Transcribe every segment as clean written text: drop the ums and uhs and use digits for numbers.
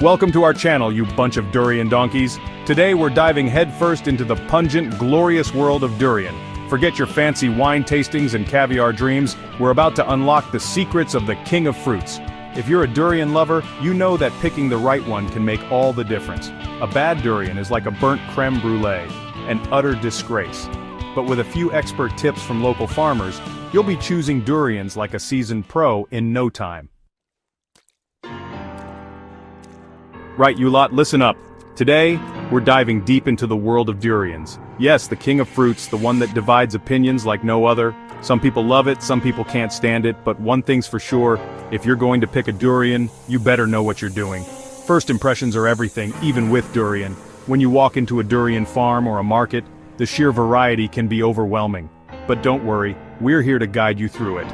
Welcome to our channel, you bunch of durian donkeys. Today we're diving headfirst into the pungent, glorious world of durian. Forget your fancy wine tastings and caviar dreams, we're about to unlock the secrets of the king of fruits. If you're a durian lover, you know that picking the right one can make all the difference. A bad durian is like a burnt creme brulee, an utter disgrace. But with a few expert tips from local farmers, you'll be choosing durians like a seasoned pro in no time. Right, you lot, listen up. Today, we're diving deep into the world of durians. Yes, the king of fruits, the one that divides opinions like no other. Some people love it, some people can't stand it, but one thing's for sure, if you're going to pick a durian, you better know what you're doing. First impressions are everything, even with durian. When you walk into a durian farm or a market, the sheer variety can be overwhelming. But don't worry, we're here to guide you through it.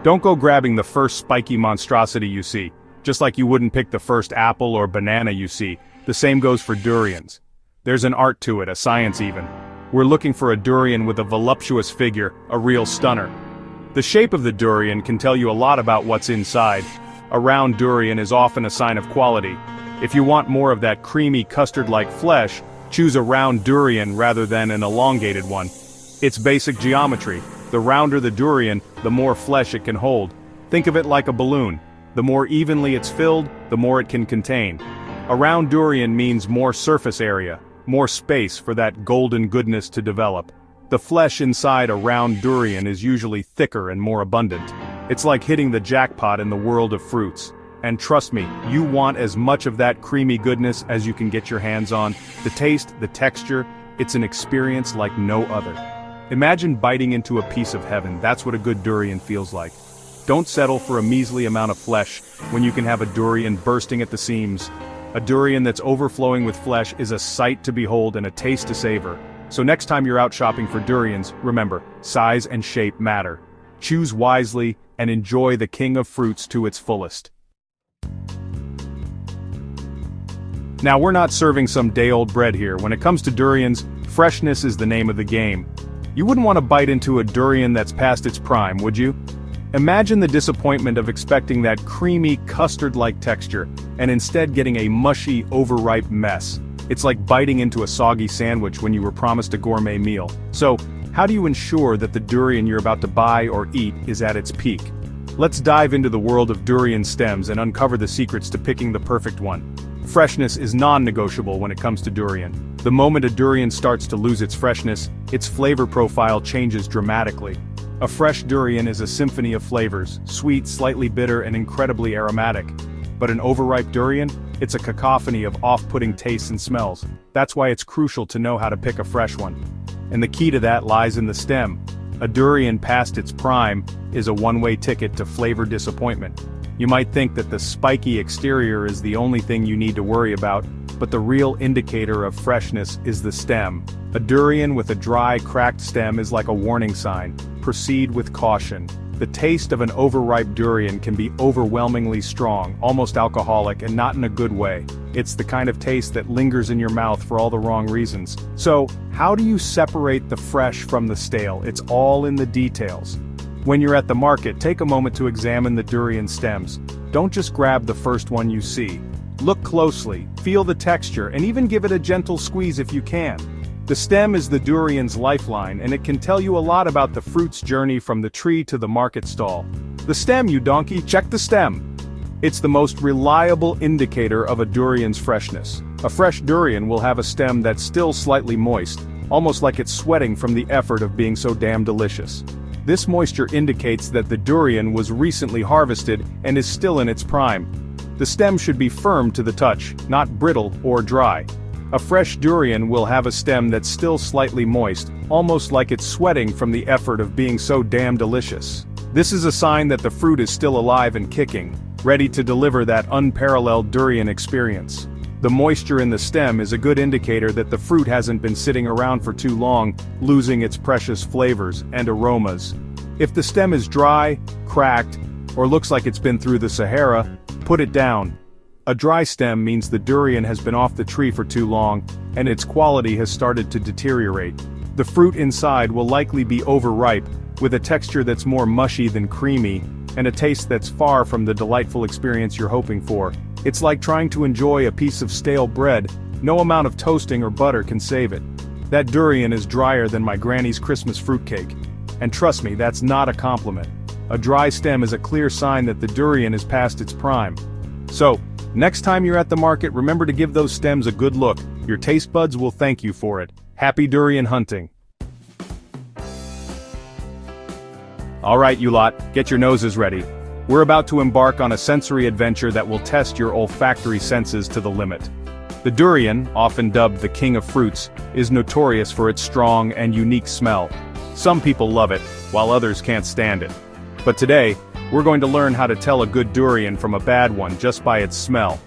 Don't go grabbing the first spiky monstrosity you see. Just like you wouldn't pick the first apple or banana you see, the same goes for durians. There's an art to it, a science even. We're looking for a durian with a voluptuous figure, a real stunner. The shape of the durian can tell you a lot about what's inside. A round durian is often a sign of quality. If you want more of that creamy custard-like flesh, choose a round durian rather than an elongated one. It's basic geometry. The rounder the durian, the more flesh it can hold. Think of it like a balloon. The more evenly it's filled, the more it can contain. A round durian means more surface area, more space for that golden goodness to develop. The flesh inside a round durian is usually thicker and more abundant. It's like hitting the jackpot in the world of fruits. And trust me, you want as much of that creamy goodness as you can get your hands on. The taste, the texture, it's an experience like no other. Imagine biting into a piece of heaven. That's what a good durian feels like. Don't settle for a measly amount of flesh when you can have a durian bursting at the seams. A durian that's overflowing with flesh is a sight to behold and a taste to savor. So next time you're out shopping for durians, remember, size and shape matter. Choose wisely and enjoy the king of fruits to its fullest. Now, we're not serving some day-old bread here. When it comes to durians, freshness is the name of the game. You wouldn't want to bite into a durian that's past its prime, would you? Imagine the disappointment of expecting that creamy, custard-like texture, and instead getting a mushy, overripe mess. It's like biting into a soggy sandwich when you were promised a gourmet meal. So, how do you ensure that the durian you're about to buy or eat is at its peak? Let's dive into the world of durian stems and uncover the secrets to picking the perfect one. Freshness is non-negotiable when it comes to durian. The moment a durian starts to lose its freshness, its flavor profile changes dramatically. A fresh durian is a symphony of flavors, sweet, slightly bitter, and incredibly aromatic. But an overripe durian? It's a cacophony of off-putting tastes and smells. That's why it's crucial to know how to pick a fresh one. And the key to that lies in the stem. A durian past its prime is a one-way ticket to flavor disappointment. You might think that the spiky exterior is the only thing you need to worry about, but the real indicator of freshness is the stem. A durian with a dry, cracked stem is like a warning sign. Proceed with caution. The taste of an overripe durian can be overwhelmingly strong, almost alcoholic, and not in a good way. It's the kind of taste that lingers in your mouth for all the wrong reasons. So, how do you separate the fresh from the stale? It's all in the details. When you're at the market, take a moment to examine the durian stems. Don't just grab the first one you see. Look closely, feel the texture, and even give it a gentle squeeze if you can. The stem is the durian's lifeline, and it can tell you a lot about the fruit's journey from the tree to the market stall. The stem, you donkey, check the stem. It's the most reliable indicator of a durian's freshness. A fresh durian will have a stem that's still slightly moist, almost like it's sweating from the effort of being so damn delicious. This moisture indicates that the durian was recently harvested and is still in its prime. The stem should be firm to the touch, not brittle or dry. A fresh durian will have a stem that's still slightly moist, almost like it's sweating from the effort of being so damn delicious. This is a sign that the fruit is still alive and kicking, ready to deliver that unparalleled durian experience. The moisture in the stem is a good indicator that the fruit hasn't been sitting around for too long, losing its precious flavors and aromas. If the stem is dry, cracked, or looks like it's been through the Sahara, put it down. A dry stem means the durian has been off the tree for too long, and its quality has started to deteriorate. The fruit inside will likely be overripe, with a texture that's more mushy than creamy, and a taste that's far from the delightful experience you're hoping for. It's like trying to enjoy a piece of stale bread. No amount of toasting or butter can save it. That durian is drier than my granny's Christmas fruitcake. And trust me, that's not a compliment. A dry stem is a clear sign that the durian is past its prime. So, next time you're at the market, remember to give those stems a good look. Your taste buds will thank you for it. Happy durian hunting! Alright you lot, get your noses ready. We're about to embark on a sensory adventure that will test your olfactory senses to the limit. The durian, often dubbed the king of fruits, is notorious for its strong and unique smell. Some people love it, while others can't stand it. But today, we're going to learn how to tell a good durian from a bad one just by its smell.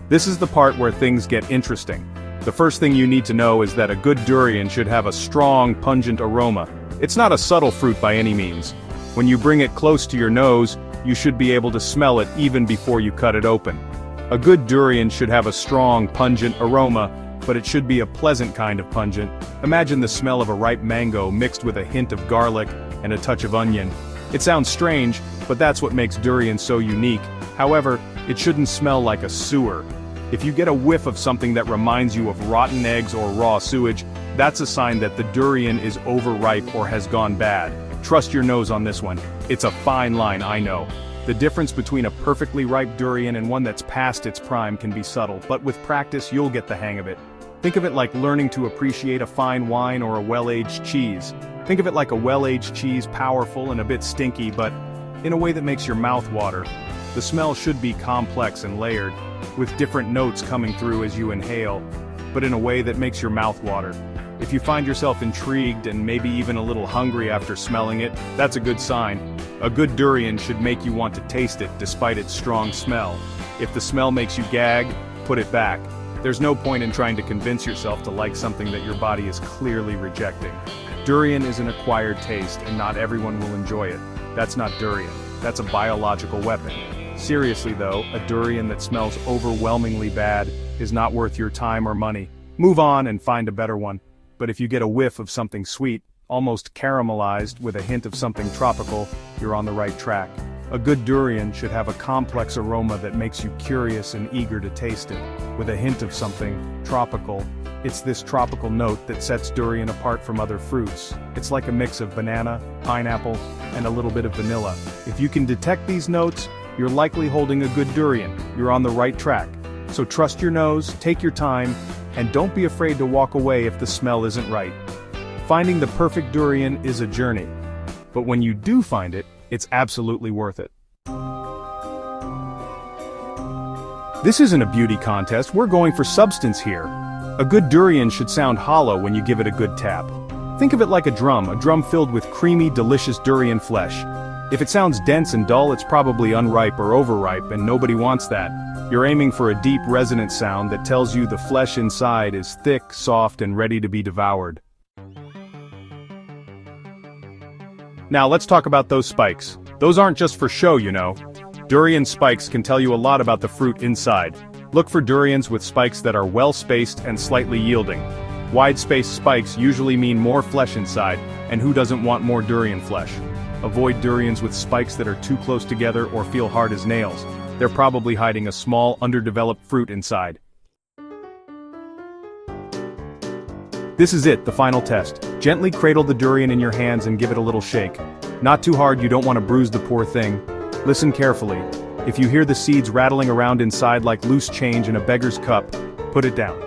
This is the part where things get interesting. The first thing you need to know is that a good durian should have a strong, pungent aroma. It's not a subtle fruit by any means. When you bring it close to your nose, you should be able to smell it even before you cut it open. A good durian should have a strong, pungent aroma, but it should be a pleasant kind of pungent. Imagine the smell of a ripe mango mixed with a hint of garlic and a touch of onion. It sounds strange, but that's what makes durian so unique. However, it shouldn't smell like a sewer. If you get a whiff of something that reminds you of rotten eggs or raw sewage, that's a sign that the durian is overripe or has gone bad. Trust your nose on this one. It's a fine line, I know. The difference between a perfectly ripe durian and one that's past its prime can be subtle, but with practice you'll get the hang of it. Think of it like learning to appreciate a fine wine or a well-aged cheese. Think of it like a well-aged cheese, powerful and a bit stinky, but in a way that makes your mouth water. The smell should be complex and layered, with different notes coming through as you inhale, but in a way that makes your mouth water. If you find yourself intrigued and maybe even a little hungry after smelling it, that's a good sign. A good durian should make you want to taste it despite its strong smell. If the smell makes you gag, put it back. There's no point in trying to convince yourself to like something that your body is clearly rejecting. Durian is an acquired taste and not everyone will enjoy it. That's not durian. That's a biological weapon. Seriously though, a durian that smells overwhelmingly bad is not worth your time or money. Move on and find a better one. But if you get a whiff of something sweet, almost caramelized with a hint of something tropical, you're on the right track. A good durian should have a complex aroma that makes you curious and eager to taste it, with a hint of something tropical. It's this tropical note that sets durian apart from other fruits. It's like a mix of banana, pineapple, and a little bit of vanilla. If you can detect these notes, you're likely holding a good durian. You're on the right track. So trust your nose, take your time, and don't be afraid to walk away if the smell isn't right. Finding the perfect durian is a journey, but when you do find it, it's absolutely worth it. This isn't a beauty contest, we're going for substance here. A good durian should sound hollow when you give it a good tap. Think of it like a drum filled with creamy, delicious durian flesh. If it sounds dense and dull, it's probably unripe or overripe, and nobody wants that. You're aiming for a deep, resonant sound that tells you the flesh inside is thick, soft, and ready to be devoured. Now let's talk about those spikes. Those aren't just for show, you know. Durian spikes can tell you a lot about the fruit inside. Look for durians with spikes that are well-spaced and slightly yielding. Wide-spaced spikes usually mean more flesh inside, and who doesn't want more durian flesh? Avoid durians with spikes that are too close together or feel hard as nails. They're probably hiding a small, underdeveloped fruit inside. This is it, the final test. Gently cradle the durian in your hands and give it a little shake. Not too hard, you don't want to bruise the poor thing. Listen carefully. If you hear the seeds rattling around inside like loose change in a beggar's cup, put it down.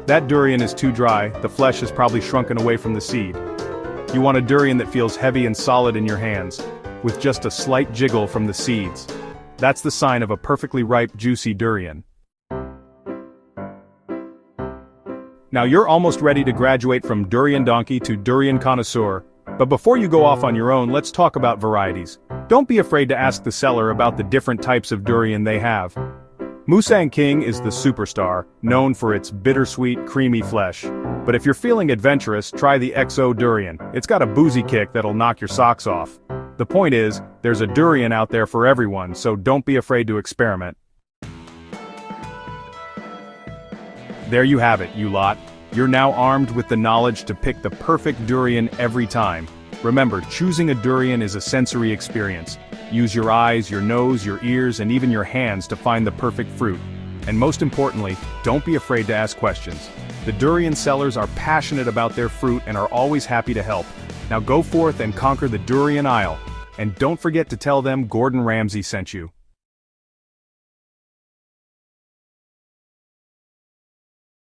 That durian is too dry, the flesh has probably shrunken away from the seed. You want a durian that feels heavy and solid in your hands, with just a slight jiggle from the seeds. That's the sign of a perfectly ripe, juicy durian. Now you're almost ready to graduate from durian donkey to durian connoisseur. But before you go off on your own, let's talk about varieties. Don't be afraid to ask the seller about the different types of durian they have. Musang King is the superstar, known for its bittersweet, creamy flesh. But if you're feeling adventurous, try the XO durian. It's got a boozy kick that'll knock your socks off. The point is, there's a durian out there for everyone, so don't be afraid to experiment. There you have it, you lot. You're now armed with the knowledge to pick the perfect durian every time. Remember, choosing a durian is a sensory experience. Use your eyes, your nose, your ears, and even your hands to find the perfect fruit. And most importantly, don't be afraid to ask questions. The durian sellers are passionate about their fruit and are always happy to help. Now go forth and conquer the durian aisle. And don't forget to tell them Gordon Ramsay sent you.